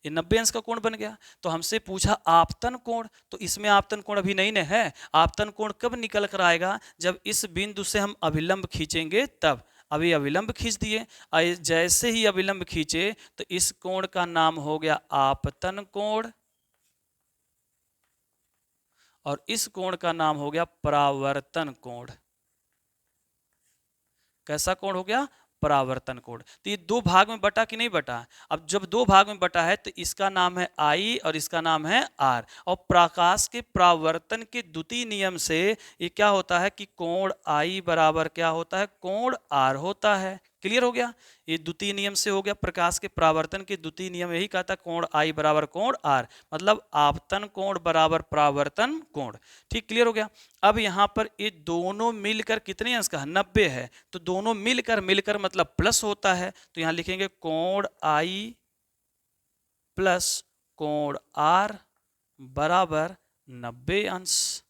ये 90 अंश का कोण बन गया। तो हमसे पूछा आपतन कोण, तो इसमें आपतन कोण अभी नहीं है। आपतन कोण कब निकल कर आएगा, जब इस बिंदु से हम अभिलंब खींचेंगे तब। अभी अभिलंब खींच दिए, जैसे ही अभिलंब खींचे तो इस कोण का नाम हो गया आपतन कोण और इस कोण का नाम हो गया परावर्तन कोण। कैसा कोण हो गया, परावर्तन कोण। तो ये दो भाग में बटा कि नहीं बटा। अब जब दो भाग में बटा है तो इसका नाम है I और इसका नाम है R। और प्रकाश के परावर्तन के द्वितीय नियम से ये क्या होता है कि कोण I बराबर क्या होता है, कोण R होता है। क्लियर हो गया, ये द्वितीय नियम से हो गया। प्रकाश के परावर्तन के द्वितीय नियम यही कहता है कोण I बराबर कोण R, मतलब आपतन कोण बराबर परावर्तन कोण। ठीक, क्लियर हो गया। अब यहां पर ये दोनों मिलकर कितने अंश का, 90 है। तो दोनों मिलकर मिलकर मतलब प्लस होता है। तो यहां लिखेंगे कोण I प्लस कोण R बराबर 90 अंश।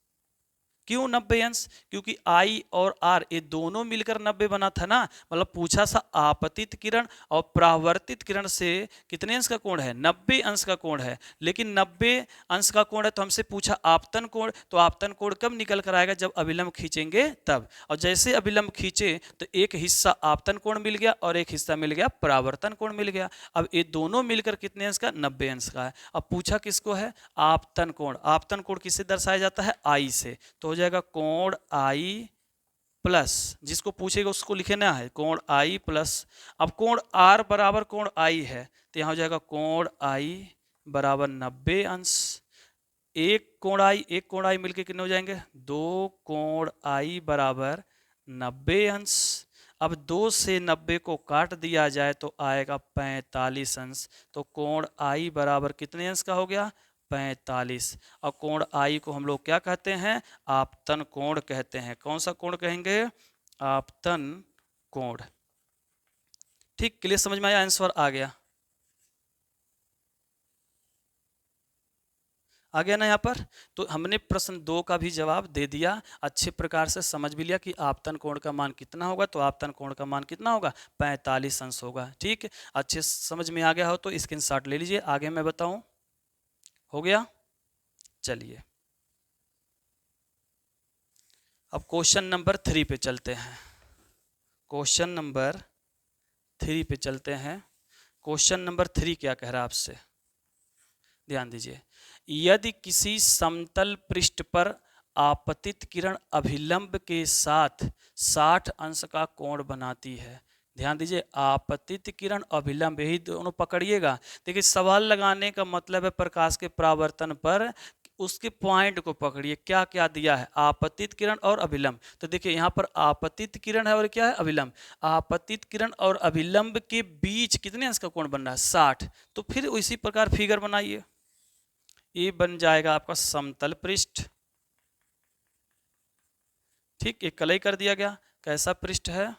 क्यों 90 अंश? क्योंकि I और R ये दोनों मिलकर 90 बना था ना। मतलब पूछा सा आपतित किरण और परावर्तित किरण से कितने अंश का कोण है? 90 अंश का कोण है। लेकिन 90 अंश का कोण है तो हमसे पूछा आपतन कोण, तो आपतन कोण कब निकल कर आएगा? जब अभिलंब खींचेंगे तब। और जैसे अभिलंब खींचे तो एक हिस्सा आपतन कोण मिल गया और एक हिस्सा मिल गया परावर्तन कोण मिल गया। अब ये दोनों मिलकर कितने अंश का? 90 अंश का है। अब पूछा किसको है? आपतन कोण। आपतन कोण किससे दर्शाया जाता है? I से। तो हो जाएगा कोण I प्लस, जिसको पूछेगा उसको लिखना है कोण I प्लस। अब कोण R बराबर कोण I है तो यहाँ हो जाएगा कोण I बराबर 90 अंश। एक कोण I मिलके कितने हो जाएंगे? 2 कोण I बराबर 90 अंश। अब 2 से 90 को काट दिया जाए तो आएगा 45 अंश। तो कोण I बराबर कितने अंश का हो गया? 45। और कोण I को हम लोग क्या कहते हैं? आपतन कोण कहते हैं। कौन सा कोण कहेंगे? आपतन कोण। ठीक, क्लियर समझ में आया? आंसर आ गया? आ गया ना यहाँ पर? तो हमने प्रश्न 2 का भी जवाब दे दिया, अच्छे प्रकार से समझ भी लिया कि आपतन कोण का मान कितना होगा। तो आपतन कोण का मान कितना होगा? 45 अंश होगा। ठीक है, अच्छे समझ में आ गया हो तो स्क्रीनशॉट ले लीजिए। आगे मैं बताऊं? हो गया? चलिए अब क्वेश्चन नंबर 3 पे चलते हैं। क्वेश्चन नंबर 3 पे चलते हैं। क्वेश्चन नंबर 3 क्या कह रहा है आपसे? ध्यान दीजिए। यदि किसी समतल पृष्ठ पर आपतित किरण अभिलंब के साथ 60 अंश का कोण बनाती है। ध्यान दीजिए, आपतित किरण अभिलंब, यही दोनों पकड़िएगा। देखिए सवाल लगाने का मतलब है प्रकाश के परावर्तन पर उसके पॉइंट को पकड़िए, क्या क्या दिया है? आपतित किरण और अभिलंब। तो देखिए यहाँ पर आपतित किरण है और क्या है? अभिलंब। आपतित किरण और अभिलंब के बीच कितने अंश का कोण बन रहा है? 60। तो फिर इसी प्रकार फिगर बनाइए। ये बन जाएगा आपका समतल पृष्ठ। ठीक, एक कलई कर दिया गया। कैसा पृष्ठ है?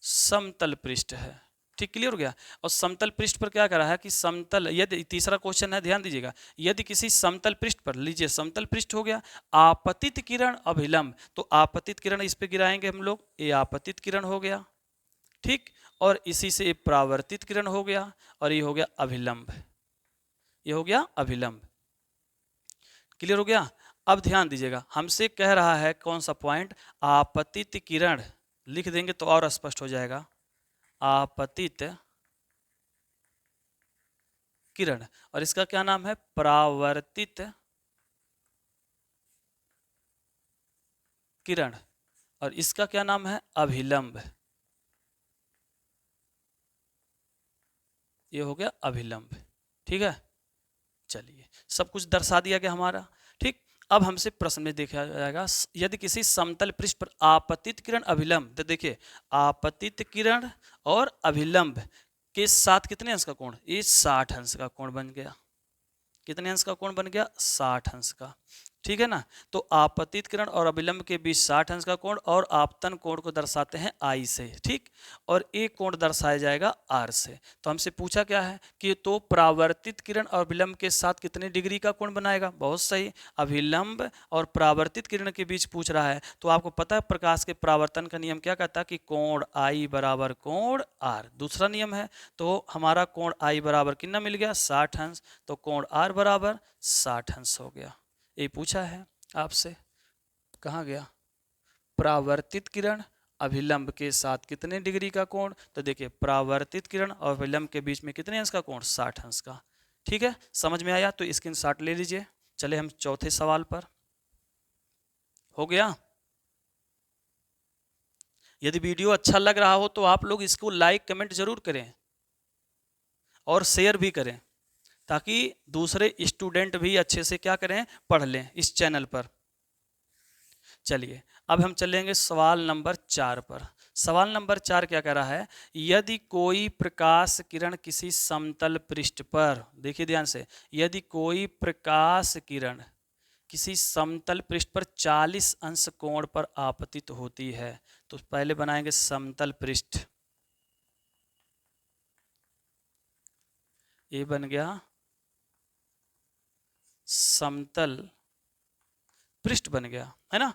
समतल पृष्ठ है। ठीक, क्लियर हो गया। और समतल पृष्ठ पर क्या कर रहा है कि समतल, यदि तीसरा क्वेश्चन है, ध्यान दीजिएगा, यदि किसी समतल पृष्ठ पर, लीजिए समतल पृष्ठ हो गया, आपतित किरण अभिलंब, तो आपतित किरण इस पे गिराएंगे हम लोग, ये आपतित किरण हो गया। ठीक, और इसी से परावर्तित किरण हो गया और ये हो गया अभिलंब। ये हो गया अभिलंब। क्लियर हो गया? अब ध्यान दीजिएगा, हमसे कह रहा है कौन सा पॉइंट? आपतित किरण लिख देंगे तो और स्पष्ट हो जाएगा। आपतित किरण, और इसका क्या नाम है? परावर्तित किरण, और इसका क्या नाम है? अभिलंब। ये हो गया अभिलंब। ठीक है, चलिए सब कुछ दर्शा दिया गया हमारा। ठीक, अब हमसे प्रश्न में देखा जाएगा, यदि किसी समतल पृष्ठ पर आपतित किरण अभिलंब, तो देखिए आपतित किरण और अभिलंब के साथ कितने अंश का कोण? ये 60 अंश का कोण बन गया। कितने अंश का कोण बन गया? 60 अंश का। ठीक है ना? तो आपतित किरण और अभिलंब के बीच 60 अंश का कोण, और आपतन कोण को दर्शाते हैं I से। ठीक, और एक कोण दर्शाया जाएगा R से। तो हमसे पूछा क्या है कि तो परावर्तित किरण और अभिलंब के साथ कितने डिग्री का कोण बनाएगा? बहुत सही, अभिलंब और परावर्तित किरण के बीच पूछ रहा है। तो आपको पता है प्रकाश के परावर्तन का नियम क्या कहता है कि कोण I बराबर कोण R। दूसरा नियम है, तो हमारा कोण I बराबर कितना मिल गया? 60 अंश। तो कोण R बराबर 60 अंश हो गया। ये पूछा है आपसे। कहाँ गया? परावर्तित किरण अभिलंब के साथ कितने डिग्री का कोण? तो देखिए परावर्तित किरण और अभिलंब के बीच में कितने अंश का कोण? 60 अंश का। ठीक है, समझ में आया? तो स्क्रीनशॉट ले लीजिए। चले हम चौथे सवाल पर। हो गया? यदि वीडियो अच्छा लग रहा हो तो आप लोग इसको लाइक कमेंट जरूर करें और शेयर भी करें, ताकि दूसरे स्टूडेंट भी अच्छे से क्या करें? पढ़ लें इस चैनल पर। चलिए अब हम चलेंगे सवाल नंबर 4 पर। सवाल नंबर 4 क्या कह रहा है? यदि कोई प्रकाश किरण किसी समतल पृष्ठ पर, देखिए ध्यान से, यदि कोई प्रकाश किरण किसी समतल पृष्ठ पर 40 अंश कोण पर आपतित होती है, तो पहले बनाएंगे समतल पृष्ठ। ये बन गया समतल पृष्ठ बन गया है ना।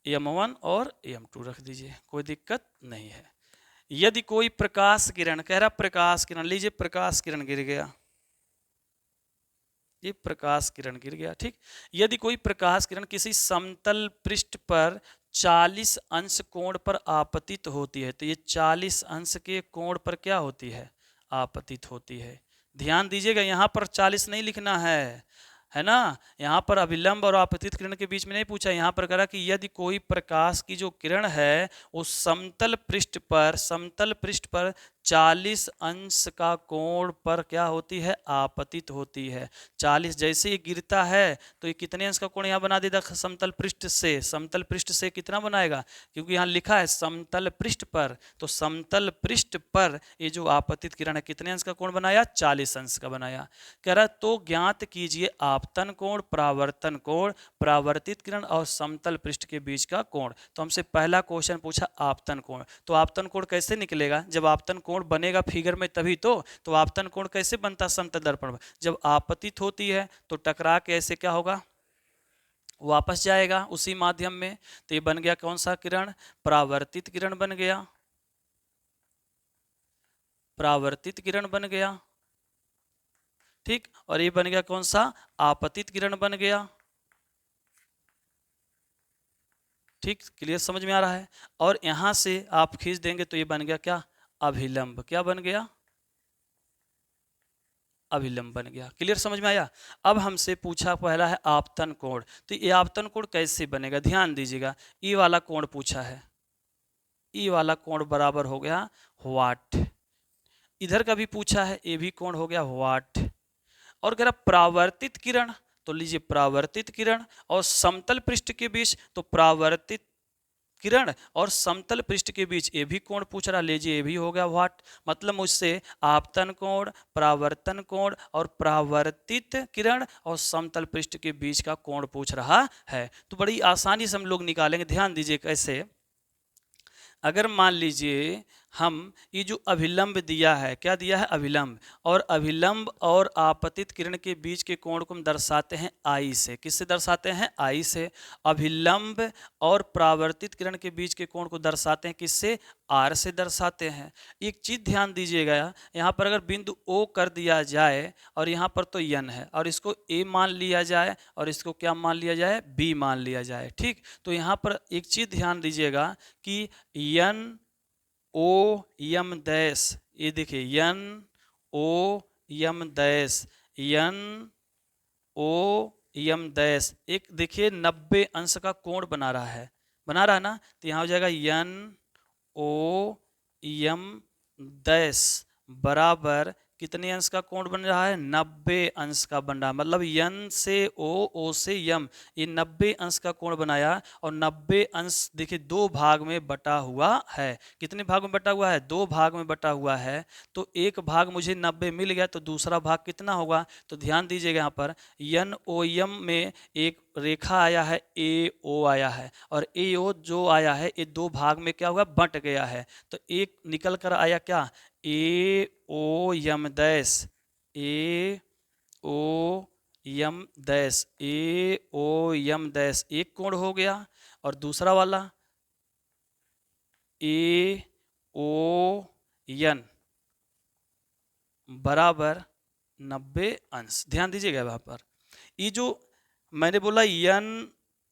m1 और m2 रख दीजिए, कोई दिक्कत नहीं है। यदि कोई प्रकाश किरण, कह रहा प्रकाश किरण, लीजिए प्रकाश किरण गिर गया, ये प्रकाश किरण गिर गया, ठीक। यदि कोई प्रकाश किरण किसी समतल पृष्ठ पर 40 अंश कोण पर आपतित होती है, तो ये 40 अंश के कोण पर क्या होती है, आपतित होती है। ध्यान दीजिएगा, यहां पर 40 नहीं लिखना है ना। यहाँ पर अभिलंब और आपतित किरण के बीच में नहीं पूछा, यहाँ पर करा कि यदि कोई प्रकाश की जो किरण है वो समतल पृष्ठ पर 40 अंश का कोण पर क्या होती है, आपतित होती है। 40 जैसे ये गिरता है तो ये कितने अंश का कोण यहाँ बना देगा, समतल पृष्ठ से कितना बनाएगा, क्योंकि यहाँ लिखा है समतल पृष्ठ पर, तो समतल पृष्ठ पर ये जो आपतित किरण है कितने अंश का कोण बनाया, 40 अंश का बनाया। कह रहा तो ज्ञात कीजिए आपतन कोण, परावर्तन कोण, परावर्तित किरण और समतल पृष्ठ के बीच का कोण। तो हमसे पहला क्वेश्चन पूछा आपतन कोण, तो आपतन कोण कैसे निकलेगा, जब आपतन कोण बनेगा फिगर में तभी तो आपतन कोण कैसे बनता समतल दर्पण में, जब आपतित होती है तो टकरा के ऐसे क्या होगा, वापस जाएगा उसी माध्यम में। तो ये बन गया कौन सा किरण, परावर्तित किरण बन गया, परावर्तित किरण बन गया, ठीक। और ये बन गया कौन सा, आपतित किरण बन गया, ठीक। क्लियर, समझ में आ रहा है। और यहां से आप खींच देंगे तो ये बन गया क्या, अभिलंब, क्या बन गया, अभिलंब बन गया। क्लियर, समझ में आया। अब हमसे पूछा पहला है आपतन कोण, तो ये आपतन कोण कैसे बनेगा, ध्यान दीजिएगा, ई वाला कोण पूछा है, ई वाला कोण बराबर हो गया वाट, इधर का भी पूछा है, ये भी कोण हो गया वाट। और कह रहा परावर्तित किरण, तो लीजिए परावर्तित किरण और समतल पृष्ठ के बीच, तो परावर्तित किरण और समतल पृष्ठ के बीच ये भी कोण पूछ रहा, लीजिए ये भी हो गया वाट। मतलब मुझसे आपतन कोण, परावर्तन कोण और परावर्तित किरण और समतल पृष्ठ के बीच का कोण पूछ रहा है। तो बड़ी आसानी से हम लोग निकालेंगे, ध्यान दीजिए कैसे। अगर मान लीजिए हम ये जो अभिलंब दिया है, क्या दिया है, अभिलंब, और अभिलंब और आपतित किरण के बीच के कोण को हम दर्शाते हैं आई से, किससे दर्शाते हैं, आई से। अभिलंब और परावर्तित किरण के बीच के कोण को दर्शाते हैं किससे, आर से दर्शाते हैं। एक चीज ध्यान दीजिएगा, यहाँ पर अगर बिंदु ओ कर दिया जाए और यहाँ पर तो यन है और इसको ए मान लिया जाए और इसको क्या मान लिया जाए, बी मान लिया जाए, ठीक। तो यहाँ पर एक चीज ध्यान दीजिएगा कि यन ओ यम डैश, ये देखिए यन ओ यम डैश, यन ओ यम डैश, एक देखिए 90 अंश का कोण बना रहा है ना। तो यहाँ हो जाएगा यन ओ यम डैश बराबर कितने अंश का कोण बन रहा है, 90 अंश का बन रहा है। मतलब यन से ओ से यम, ये 90 अंश का कोण बनाया। और 90 अंश देखिए दो भाग में बटा हुआ है, कितने भाग में बटा हुआ है, दो भाग में बटा हुआ है। तो एक भाग मुझे 90 मिल गया, तो दूसरा भाग कितना होगा, तो ध्यान दीजिएगा यहाँ पर यन ओ यम में एक रेखा आया है, ए ओ आया है, और ए ओ जो आया है ये दो भाग में क्या हुआ, बंट गया है। तो एक निकल कर आया क्या, ए ओ यम डैश, ए ओ यम डैश, ए ओ यम डैश, एक कोण हो गया। और दूसरा वाला ए ओ यन बराबर 90 अंश। ध्यान दीजिएगा यहाँ पर, ये जो मैंने बोला यन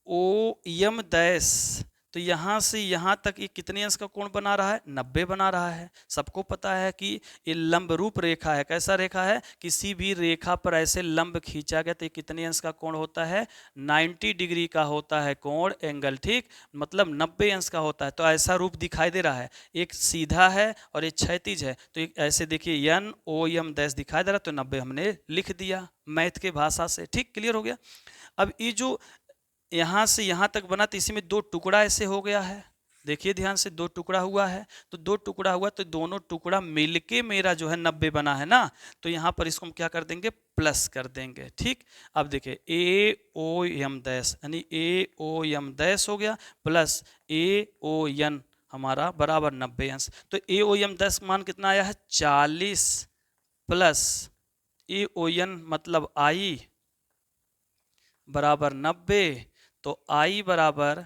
ओ यम डैश, तो यहाँ से यहाँ तक ये कितने अंश का कोण बना रहा है, 90 बना रहा है। सबको पता है कि ये लंब रूप रेखा है, कैसा रेखा है, किसी भी रेखा पर ऐसे लंब खींचा गया तो ये कितने अंश का कोण होता है, 90 डिग्री का होता है कोण, एंगल, ठीक। मतलब 90 अंश का होता है। तो ऐसा रूप दिखाई दे रहा है, एक सीधा है और एक क्षैतिज है। तो एक ऐसे देखिए यन ओ यम डैश दिखाई दे रहा, तो 90 हमने लिख दिया मैथ के भाषा से, ठीक। क्लियर हो गया। अब ये जो यहाँ से यहाँ तक बना, तो इसी में दो टुकड़ा ऐसे हो गया है, देखिए ध्यान से, दो टुकड़ा हुआ है। तो दो टुकड़ा हुआ तो दोनों टुकड़ा मिलके मेरा जो है 90 बना है ना। तो यहाँ पर इसको हम क्या कर देंगे, प्लस कर देंगे, ठीक। अब देखिए ए ओ यम डैश, यानी ए ओ यम डैश हो गया, प्लस ए ओ यन हमारा बराबर 90 अंश। तो ए ओ यम डैश मान कितना आया है, 40 प्लस ए ओ यन मतलब आई बराबर 90। तो I बराबर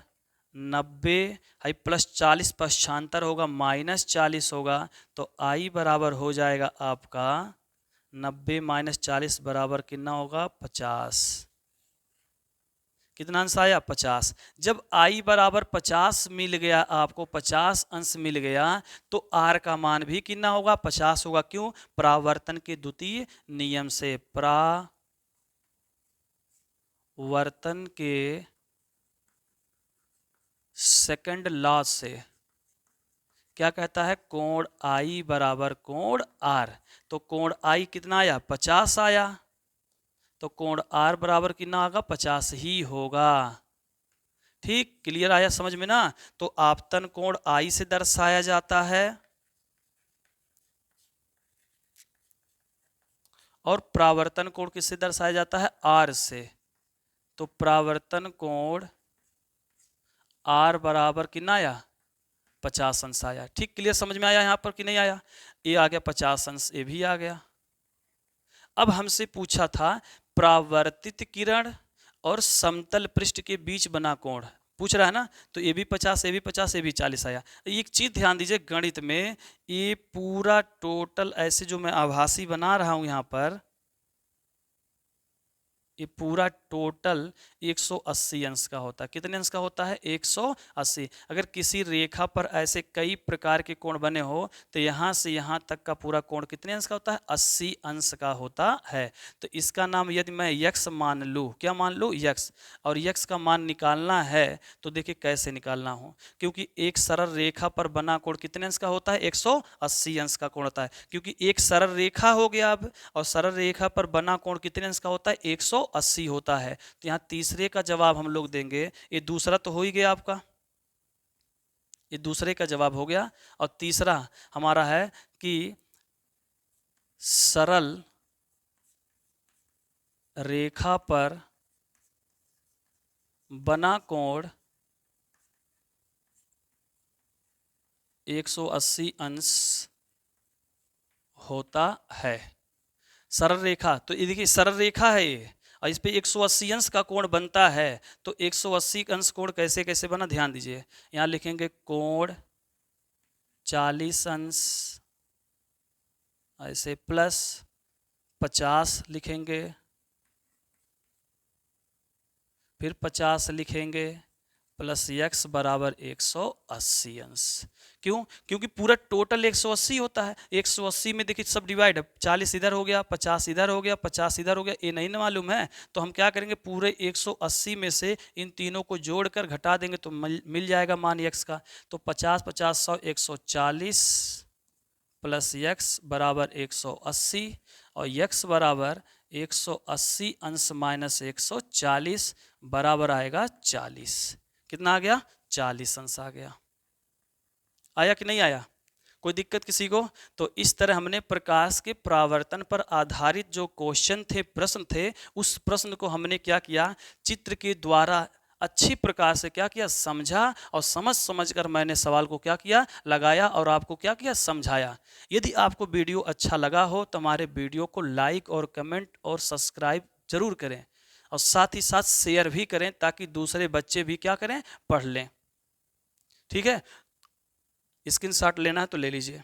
90 है प्लस 40 पक्षांतर होगा माइनस 40 होगा, तो I बराबर हो जाएगा आपका 90 माइनस 40 बराबर कितना होगा 50। कितना अंश आया 50। जब I बराबर 50 मिल गया, आपको 50 अंश मिल गया, तो R का मान भी कितना होगा 50 होगा। क्यों? परावर्तन के द्वितीय नियम से। परावर्तन के सेकंड लॉ से क्या कहता है? कोण I बराबर कोण R। तो कोण I कितना आया 50 आया, तो कोण R बराबर कितना होगा 50 ही होगा। ठीक, क्लियर आया समझ में ना? तो आपतन कोण I से दर्शाया जाता है और परावर्तन कोण किससे दर्शाया जाता है? R से। तो परावर्तन कोण R बराबर कितना आया 50 अंश आया। ठीक, क्लियर समझ में आया यहाँ पर कि नहीं आया? ये आ गया 50 अंश, ये भी आ गया। अब हमसे पूछा था परावर्तित किरण और समतल पृष्ठ के बीच बना कोण पूछ रहा है ना, तो ये भी 50, ये भी 50, ये भी 40 आया। एक चीज ध्यान दीजिए, गणित में ये पूरा टोटल ऐसे जो मैं आभासी बना रहा हूं यहाँ पर, ये पूरा टोटल 180 अंश का होता है। कितने अंश का होता है? 180। अगर किसी रेखा पर ऐसे कई प्रकार के कोण बने हो तो यहाँ से यहाँ तक का पूरा कोण कितने अंश का होता है? 80 अंश का होता है। तो इसका नाम यदि मैं यक्स मान लूँ, क्या मान लूँ? यक्स। और यक्स का मान निकालना है तो देखिए कैसे निकालना हो, क्योंकि एक सरल रेखा पर बना कोण कितने अंश का होता है? 180 अंश का कोण होता है। क्योंकि एक सरल रेखा हो गया अब, और सरल रेखा पर बना कोण कितने अंश का होता है? 180 होता है। तो यहाँ तीसरे का जवाब हम लोग देंगे। ये दूसरा तो हो ही गया आपका, ये दूसरे का जवाब हो गया। और तीसरा हमारा है कि सरल रेखा पर बना कोण 180 अंश होता है। सरल रेखा, तो ये देखिए सरल रेखा है ये, और इस पे 180 अंश का कोण बनता है। तो 180 अंश कोण कैसे कैसे बना, ध्यान दीजिए। यहाँ लिखेंगे कोण 40 अंश, ऐसे प्लस 50 लिखेंगे, फिर 50 लिखेंगे, प्लस x बराबर 180 अंश। क्यों? क्योंकि पूरा टोटल 180 होता है। 180 में देखिए सब डिवाइड है, 40 इधर हो गया, 50 इधर हो गया, 50 इधर हो गया, ये नहीं ना मालूम है। तो हम क्या करेंगे, पूरे 180 में से इन तीनों को जोड़कर घटा देंगे तो मिल जाएगा मान x का। तो 50 50 100 140 प्लस x बराबर 180, और x बराबर 180 अंश माइनस 140 बराबर आएगा 40। कितना आ गया? 40 अंश आ गया। आया कि नहीं आया? कोई दिक्कत किसी को? तो इस तरह हमने प्रकाश के परावर्तन पर आधारित जो क्वेश्चन थे, प्रश्न थे, उस प्रश्न को हमने क्या किया, चित्र के द्वारा अच्छी प्रकार से क्या किया, समझा, और समझ कर मैंने सवाल को क्या किया, लगाया, और आपको क्या किया, समझाया। यदि आपको वीडियो अच्छा लगा हो तो हमारे वीडियो को लाइक और कमेंट और सब्सक्राइब जरूर करें, और साथ ही साथ शेयर भी करें ताकि दूसरे बच्चे भी क्या करें, पढ़ लें। ठीक है, स्क्रीनशॉट लेना है तो ले लीजिए।